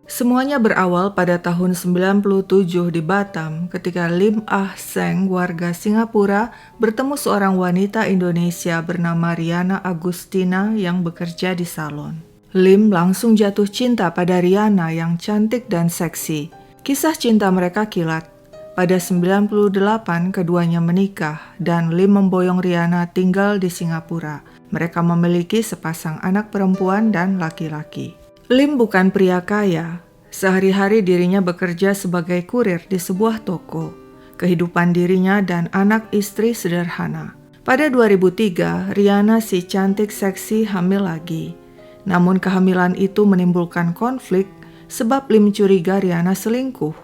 Semuanya berawal pada tahun 97 di Batam ketika Lim Ah Seng, warga Singapura, bertemu seorang wanita Indonesia bernama Riana Agustina yang bekerja di salon. Lim langsung jatuh cinta pada Riana yang cantik dan seksi. Kisah cinta mereka kilat. Pada 98 keduanya menikah dan Lim memboyong Riana tinggal di Singapura. Mereka memiliki sepasang anak perempuan dan laki-laki. Lim bukan pria kaya. Sehari-hari dirinya bekerja sebagai kurir di sebuah toko. Kehidupan dirinya dan anak istri sederhana. Pada 2003, Riana si cantik seksi hamil lagi. Namun kehamilan itu menimbulkan konflik sebab Lim curiga Riana selingkuh.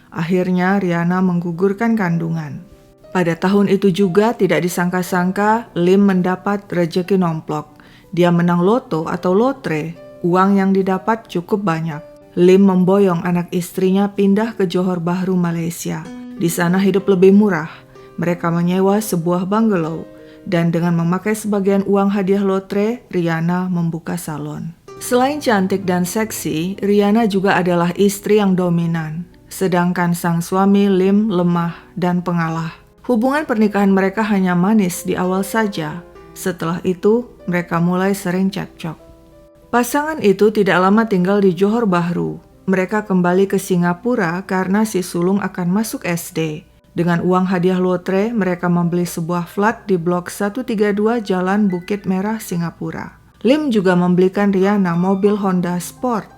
Akhirnya Riana menggugurkan kandungan. Pada tahun itu juga tidak disangka-sangka Lim mendapat rejeki nomplok. Dia menang loto atau lotre. Uang yang didapat cukup banyak. Lim memboyong anak istrinya pindah ke Johor Bahru, Malaysia. Di sana hidup lebih murah. Mereka menyewa sebuah bungalow. Dan dengan memakai sebagian uang hadiah lotre, Riana membuka salon. Selain cantik dan seksi, Riana juga adalah istri yang dominan. Sedangkan sang suami Lim lemah dan pengalah. Hubungan pernikahan mereka hanya manis di awal saja. Setelah itu, mereka mulai sering cekcok. Pasangan itu tidak lama tinggal di Johor Bahru. Mereka kembali ke Singapura karena si sulung akan masuk SD. Dengan uang hadiah lotre, mereka membeli sebuah flat di Blok 132 Jalan Bukit Merah, Singapura. Lim juga membelikan Riana mobil Honda Sport.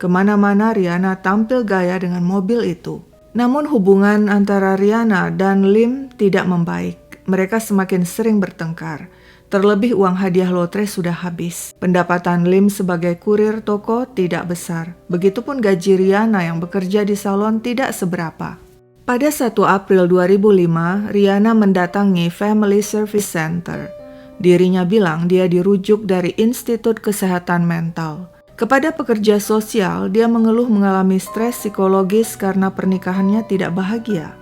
Kemana-mana Riana tampil gaya dengan mobil itu. Namun hubungan antara Riana dan Lim tidak membaik. Mereka semakin sering bertengkar. Terlebih uang hadiah lotre sudah habis. Pendapatan Lim sebagai kurir toko tidak besar. Begitupun gaji Riana yang bekerja di salon tidak seberapa. Pada 1 April 2005, Riana mendatangi Family Service Center. Dirinya bilang dia dirujuk dari Institut Kesehatan Mental. Kepada pekerja sosial, dia mengeluh mengalami stres psikologis karena pernikahannya tidak bahagia.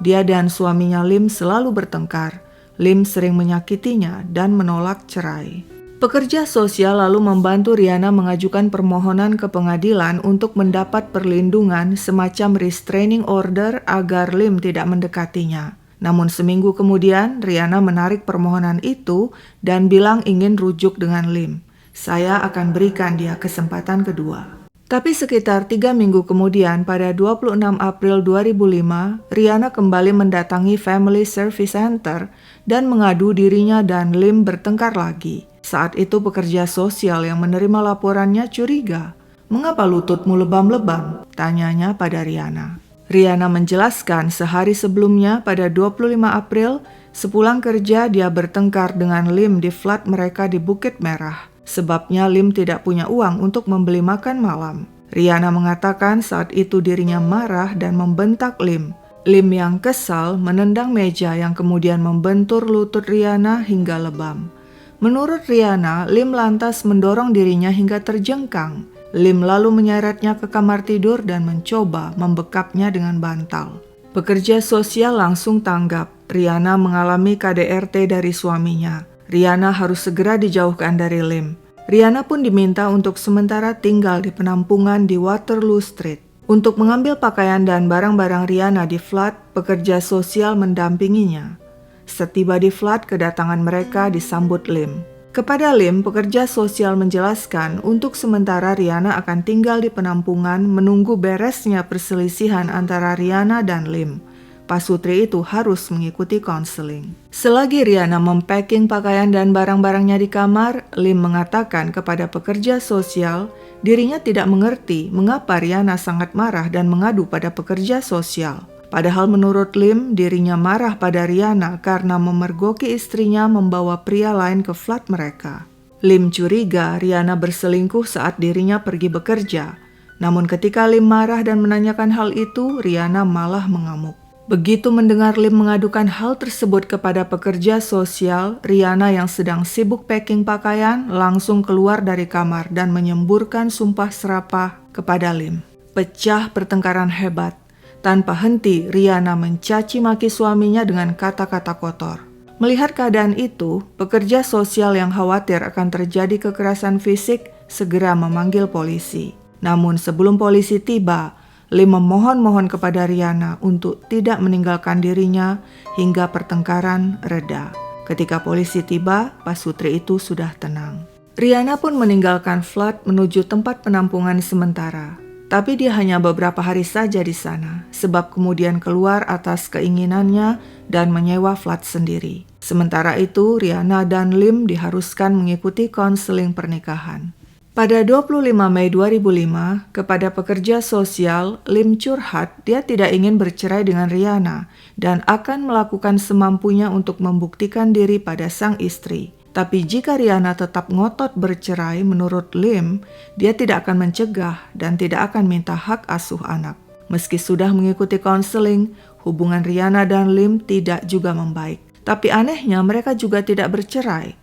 Dia dan suaminya Lim selalu bertengkar. Lim sering menyakitinya dan menolak cerai. Pekerja sosial lalu membantu Riana mengajukan permohonan ke pengadilan untuk mendapat perlindungan semacam restraining order agar Lim tidak mendekatinya. Namun seminggu kemudian, Riana menarik permohonan itu dan bilang ingin rujuk dengan Lim. Saya akan berikan dia kesempatan kedua. Tapi sekitar 3 minggu kemudian, pada 26 April 2005, Riana kembali mendatangi Family Service Center dan mengadu dirinya dan Lim bertengkar lagi. Saat itu pekerja sosial yang menerima laporannya curiga. "Mengapa lututmu lebam-lebam?" tanyanya pada Riana. Riana menjelaskan sehari sebelumnya pada 25 April, sepulang kerja dia bertengkar dengan Lim di flat mereka di Bukit Merah. Sebabnya Lim tidak punya uang untuk membeli makan malam. Riana mengatakan saat itu dirinya marah dan membentak Lim. Lim yang kesal menendang meja yang kemudian membentur lutut Riana hingga lebam. Menurut Riana, Lim lantas mendorong dirinya hingga terjengkang. Lim lalu menyeretnya ke kamar tidur dan mencoba membekapnya dengan bantal. Pekerja sosial langsung tanggap. Riana mengalami KDRT dari suaminya. Riana harus segera dijauhkan dari Lim. Riana pun diminta untuk sementara tinggal di penampungan di Waterloo Street. Untuk mengambil pakaian dan barang-barang Riana di flat, pekerja sosial mendampinginya. Setiba di flat, kedatangan mereka disambut Lim. Kepada Lim, pekerja sosial menjelaskan untuk sementara Riana akan tinggal di penampungan menunggu beresnya perselisihan antara Riana dan Lim. Pasutri itu harus mengikuti konseling. Selagi Riana mempacking pakaian dan barang-barangnya di kamar, Lim mengatakan kepada pekerja sosial, dirinya tidak mengerti mengapa Riana sangat marah dan mengadu pada pekerja sosial. Padahal menurut Lim, dirinya marah pada Riana karena memergoki istrinya membawa pria lain ke flat mereka. Lim curiga Riana berselingkuh saat dirinya pergi bekerja. Namun ketika Lim marah dan menanyakan hal itu, Riana malah mengamuk. Begitu mendengar Lim mengadukan hal tersebut kepada pekerja sosial, Riana yang sedang sibuk packing pakaian langsung keluar dari kamar dan menyemburkan sumpah serapah kepada Lim. Pecah pertengkaran hebat. Tanpa henti, Riana mencaci maki suaminya dengan kata-kata kotor. Melihat keadaan itu, pekerja sosial yang khawatir akan terjadi kekerasan fisik segera memanggil polisi. Namun sebelum polisi tiba, Lim memohon-mohon kepada Rihanna untuk tidak meninggalkan dirinya hingga pertengkaran reda. Ketika polisi tiba, pasutri itu sudah tenang. Rihanna pun meninggalkan flat menuju tempat penampungan sementara. Tapi dia hanya beberapa hari saja di sana, sebab kemudian keluar atas keinginannya dan menyewa flat sendiri. Sementara itu, Rihanna dan Lim diharuskan mengikuti konseling pernikahan. Pada 25 Mei 2005, kepada pekerja sosial, Lim curhat dia tidak ingin bercerai dengan Rihanna dan akan melakukan semampunya untuk membuktikan diri pada sang istri. Tapi jika Rihanna tetap ngotot bercerai, menurut Lim, dia tidak akan mencegah dan tidak akan minta hak asuh anak. Meski sudah mengikuti konseling, hubungan Rihanna dan Lim tidak juga membaik. Tapi anehnya mereka juga tidak bercerai.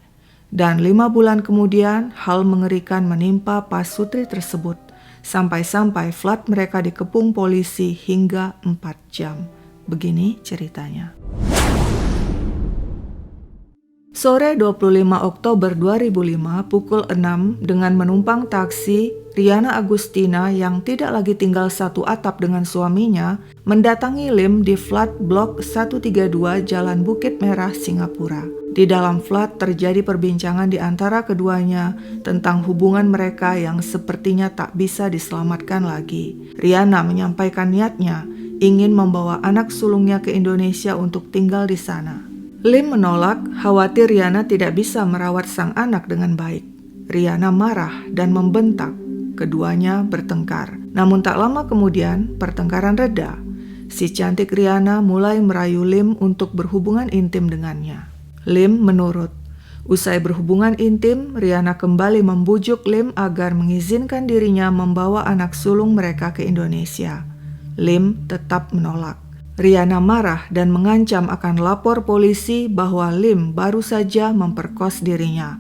Dan 5 bulan kemudian, hal mengerikan menimpa pasutri tersebut. Sampai-sampai flat mereka dikepung polisi hingga 4 jam. Begini ceritanya. Sore 25 Oktober 2005 pukul 6 dengan menumpang taksi, Rihanna Agustina yang tidak lagi tinggal satu atap dengan suaminya mendatangi Lim di flat blok 132 Jalan Bukit Merah, Singapura. Di dalam flat terjadi perbincangan di antara keduanya tentang hubungan mereka yang sepertinya tak bisa diselamatkan lagi. Rihanna menyampaikan niatnya ingin membawa anak sulungnya ke Indonesia untuk tinggal di sana. Lim menolak, khawatir Rihanna tidak bisa merawat sang anak dengan baik. Rihanna marah dan membentak. Keduanya bertengkar. Namun tak lama kemudian, pertengkaran reda. Si cantik Rihanna mulai merayu Lim untuk berhubungan intim dengannya. Lim menurut. Usai berhubungan intim, Rihanna kembali membujuk Lim agar mengizinkan dirinya membawa anak sulung mereka ke Indonesia. Lim tetap menolak. Rihanna marah dan mengancam akan lapor polisi bahwa Lim baru saja memperkos dirinya.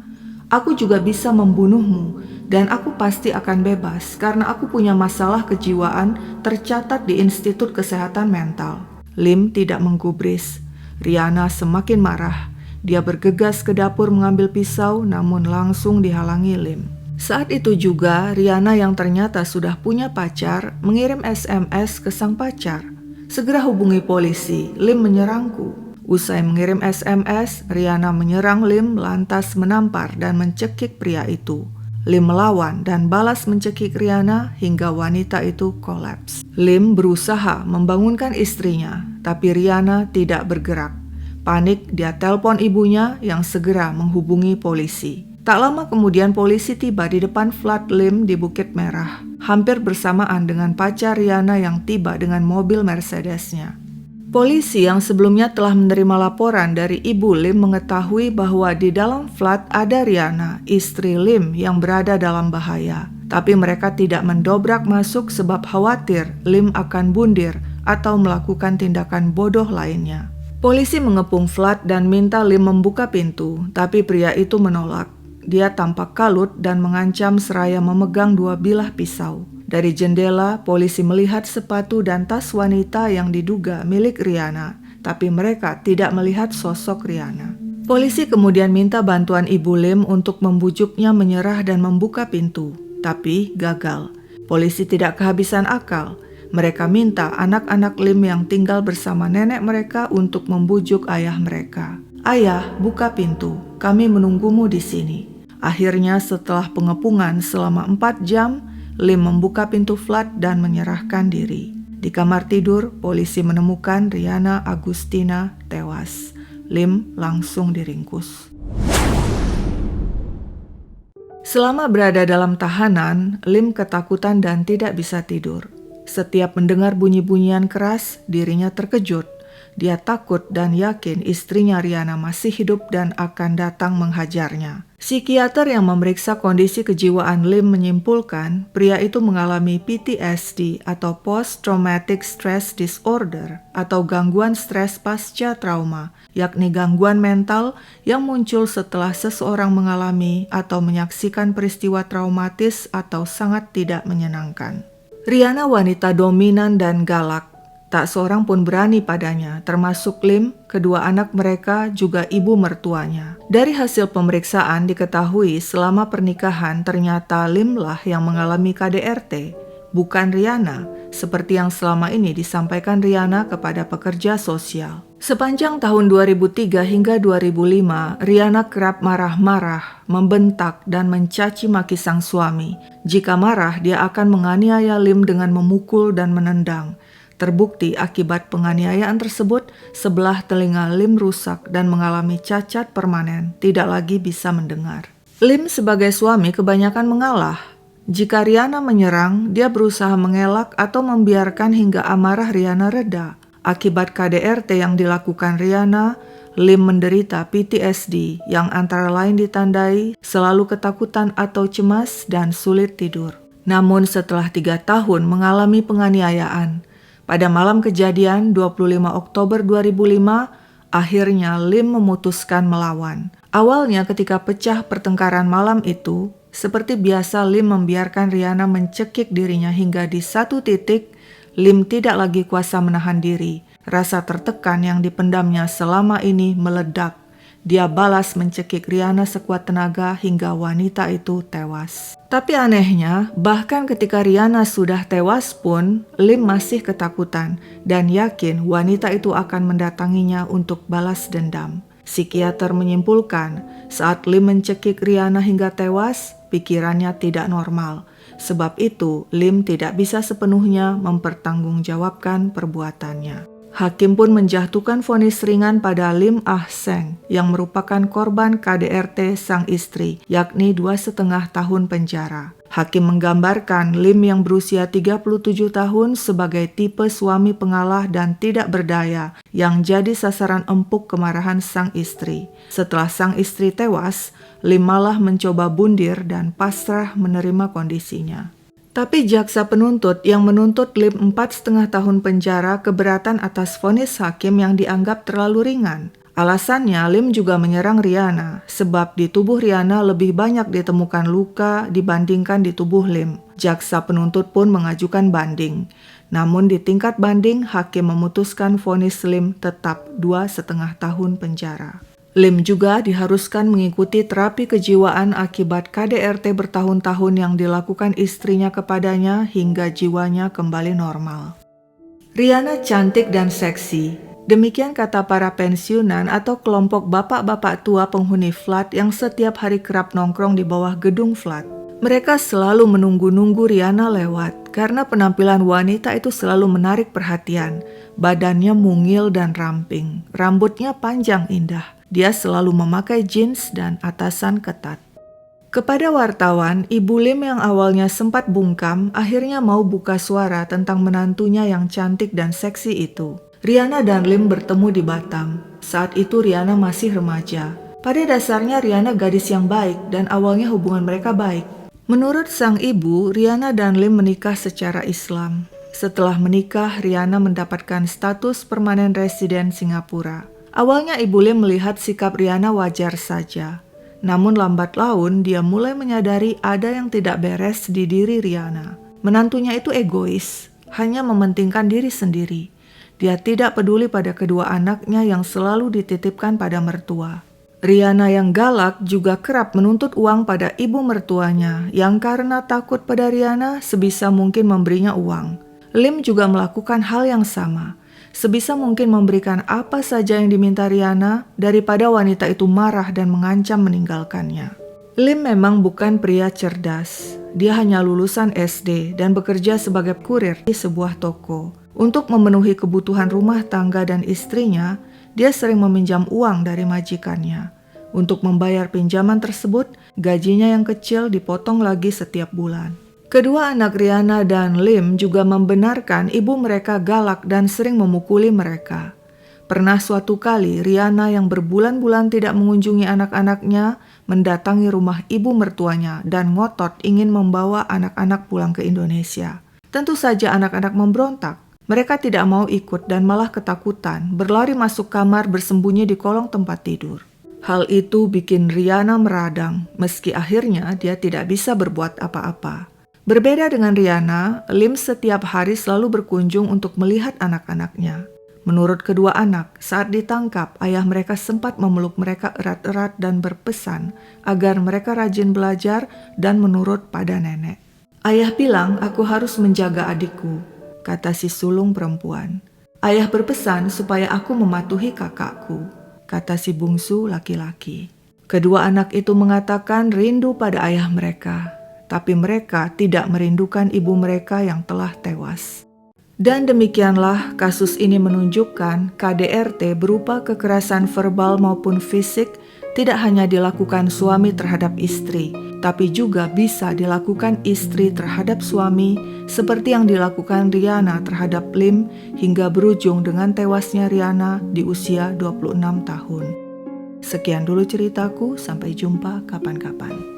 Aku juga bisa membunuhmu dan aku pasti akan bebas karena aku punya masalah kejiwaan tercatat di Institut Kesehatan Mental. Lim tidak menggubris. Rihanna semakin marah. Dia bergegas ke dapur mengambil pisau namun langsung dihalangi Lim. Saat itu juga Rihanna yang ternyata sudah punya pacar mengirim SMS ke sang pacar. Segera hubungi polisi, Lim menyerangku. Usai mengirim SMS, Rihanna menyerang Lim lantas menampar dan mencekik pria itu. Lim melawan dan balas mencekik Rihanna hingga wanita itu kolaps. Lim berusaha membangunkan istrinya, tapi Rihanna tidak bergerak. Panik, dia telepon ibunya yang segera menghubungi polisi. Tak lama kemudian polisi tiba di depan flat Lim di Bukit Merah, hampir bersamaan dengan pacar Rihanna yang tiba dengan mobil Mercedesnya. Polisi yang sebelumnya telah menerima laporan dari ibu Lim mengetahui bahwa di dalam flat ada Rihanna, istri Lim yang berada dalam bahaya. Tapi mereka tidak mendobrak masuk sebab khawatir Lim akan bundir atau melakukan tindakan bodoh lainnya. Polisi mengepung flat dan minta Lim membuka pintu, tapi pria itu menolak. Dia tampak kalut dan mengancam seraya memegang 2 bilah pisau. Dari jendela, polisi melihat sepatu dan tas wanita yang diduga milik Rihanna, tapi mereka tidak melihat sosok Rihanna. Polisi kemudian minta bantuan ibu Lim untuk membujuknya menyerah dan membuka pintu, tapi gagal. Polisi tidak kehabisan akal. Mereka minta anak-anak Lim yang tinggal bersama nenek mereka untuk membujuk ayah mereka. Ayah, buka pintu, kami menunggumu di sini. Akhirnya setelah pengepungan selama 4 jam, Lim membuka pintu flat dan menyerahkan diri. Di kamar tidur, polisi menemukan Rihanna Agustina tewas. Lim langsung diringkus. Selama berada dalam tahanan, Lim ketakutan dan tidak bisa tidur. Setiap mendengar bunyi-bunyian keras, dirinya terkejut. Dia takut dan yakin istrinya Rihanna masih hidup dan akan datang menghajarnya. Psikiater yang memeriksa kondisi kejiwaan Lim menyimpulkan pria itu mengalami PTSD atau Post Traumatic Stress Disorder atau gangguan stres pasca trauma, yakni gangguan mental yang muncul setelah seseorang mengalami atau menyaksikan peristiwa traumatis atau sangat tidak menyenangkan. Rihanna wanita dominan dan galak. Tak seorang pun berani padanya, termasuk Lim, kedua anak mereka, juga ibu mertuanya. Dari hasil pemeriksaan diketahui selama pernikahan ternyata Lim lah yang mengalami KDRT, bukan Riana, seperti yang selama ini disampaikan Riana kepada pekerja sosial. Sepanjang tahun 2003 hingga 2005, Riana kerap marah-marah, membentak, dan mencaci maki sang suami. Jika marah, dia akan menganiaya Lim dengan memukul dan menendang. Terbukti akibat penganiayaan tersebut, sebelah telinga Lim rusak dan mengalami cacat permanen, tidak lagi bisa mendengar. Lim sebagai suami kebanyakan mengalah. Jika Riana menyerang, dia berusaha mengelak atau membiarkan hingga amarah Riana reda. Akibat KDRT yang dilakukan Riana, Lim menderita PTSD yang antara lain ditandai selalu ketakutan atau cemas dan sulit tidur. Namun setelah 3 tahun mengalami penganiayaan, pada malam kejadian 25 Oktober 2005, akhirnya Lim memutuskan melawan. Awalnya ketika pecah pertengkaran malam itu, seperti biasa Lim membiarkan Riana mencekik dirinya hingga di satu titik, Lim tidak lagi kuasa menahan diri. Rasa tertekan yang dipendamnya selama ini meledak. Dia balas mencekik Riana sekuat tenaga hingga wanita itu tewas. Tapi anehnya, bahkan ketika Riana sudah tewas pun, Lim masih ketakutan dan yakin wanita itu akan mendatanginya untuk balas dendam. Psikiater menyimpulkan, saat Lim mencekik Riana hingga tewas, pikirannya tidak normal. Sebab itu, Lim tidak bisa sepenuhnya mempertanggungjawabkan perbuatannya. Hakim pun menjatuhkan vonis ringan pada Lim Ah Seng yang merupakan korban KDRT sang istri, yakni 2,5 tahun penjara. Hakim menggambarkan Lim yang berusia 37 tahun sebagai tipe suami pengalah dan tidak berdaya yang jadi sasaran empuk kemarahan sang istri. Setelah sang istri tewas, Lim malah mencoba bundir dan pasrah menerima kondisinya. Tapi jaksa penuntut yang menuntut Lim 4,5 tahun penjara keberatan atas vonis hakim yang dianggap terlalu ringan. Alasannya Lim juga menyerang Riana, sebab di tubuh Riana lebih banyak ditemukan luka dibandingkan di tubuh Lim. Jaksa penuntut pun mengajukan banding. Namun di tingkat banding, hakim memutuskan vonis Lim tetap 2,5 tahun penjara. Lim juga diharuskan mengikuti terapi kejiwaan akibat KDRT bertahun-tahun yang dilakukan istrinya kepadanya hingga jiwanya kembali normal. Riana cantik dan seksi. Demikian kata para pensiunan atau kelompok bapak-bapak tua penghuni flat yang setiap hari kerap nongkrong di bawah gedung flat. Mereka selalu menunggu-nunggu Riana lewat karena penampilan wanita itu selalu menarik perhatian. Badannya mungil dan ramping, rambutnya panjang indah. Dia selalu memakai jeans dan atasan ketat. Kepada wartawan, Ibu Lim yang awalnya sempat bungkam akhirnya mau buka suara tentang menantunya yang cantik dan seksi itu. Riana dan Lim bertemu di Batam. Saat itu Riana masih remaja. Pada dasarnya Riana gadis yang baik dan awalnya hubungan mereka baik. Menurut sang ibu, Riana dan Lim menikah secara Islam. Setelah menikah, Riana mendapatkan status permanen residen Singapura. Awalnya Ibu Lim melihat sikap Riana wajar saja. Namun lambat laun dia mulai menyadari ada yang tidak beres di diri Riana. Menantunya itu egois, hanya mementingkan diri sendiri. Dia tidak peduli pada kedua anaknya yang selalu dititipkan pada mertua. Riana yang galak juga kerap menuntut uang pada ibu mertuanya yang karena takut pada Riana sebisa mungkin memberinya uang. Lim juga melakukan hal yang sama. Sebisa mungkin memberikan apa saja yang diminta Riana daripada wanita itu marah dan mengancam meninggalkannya. Lim memang bukan pria cerdas. Dia hanya lulusan SD dan bekerja sebagai kurir di sebuah toko. Untuk memenuhi kebutuhan rumah tangga dan istrinya, dia sering meminjam uang dari majikannya. Untuk membayar pinjaman tersebut, gajinya yang kecil dipotong lagi setiap bulan. Kedua anak Riana dan Lim juga membenarkan ibu mereka galak dan sering memukuli mereka. Pernah suatu kali Riana yang berbulan-bulan tidak mengunjungi anak-anaknya mendatangi rumah ibu mertuanya dan ngotot ingin membawa anak-anak pulang ke Indonesia. Tentu saja anak-anak memberontak. Mereka tidak mau ikut dan malah ketakutan, berlari masuk kamar bersembunyi di kolong tempat tidur. Hal itu bikin Riana meradang, meski akhirnya dia tidak bisa berbuat apa-apa. Berbeda dengan Riana, Lim setiap hari selalu berkunjung untuk melihat anak-anaknya. Menurut kedua anak, saat ditangkap, ayah mereka sempat memeluk mereka erat-erat dan berpesan agar mereka rajin belajar dan menurut pada nenek. Ayah bilang, aku harus menjaga adikku, kata si sulung perempuan. Ayah berpesan supaya aku mematuhi kakakku, kata si bungsu laki-laki. Kedua anak itu mengatakan rindu pada ayah mereka, tapi mereka tidak merindukan ibu mereka yang telah tewas. Dan demikianlah kasus ini menunjukkan KDRT berupa kekerasan verbal maupun fisik tidak hanya dilakukan suami terhadap istri, tapi juga bisa dilakukan istri terhadap suami seperti yang dilakukan Riana terhadap Lim hingga berujung dengan tewasnya Riana di usia 26 tahun. Sekian dulu ceritaku, sampai jumpa kapan-kapan.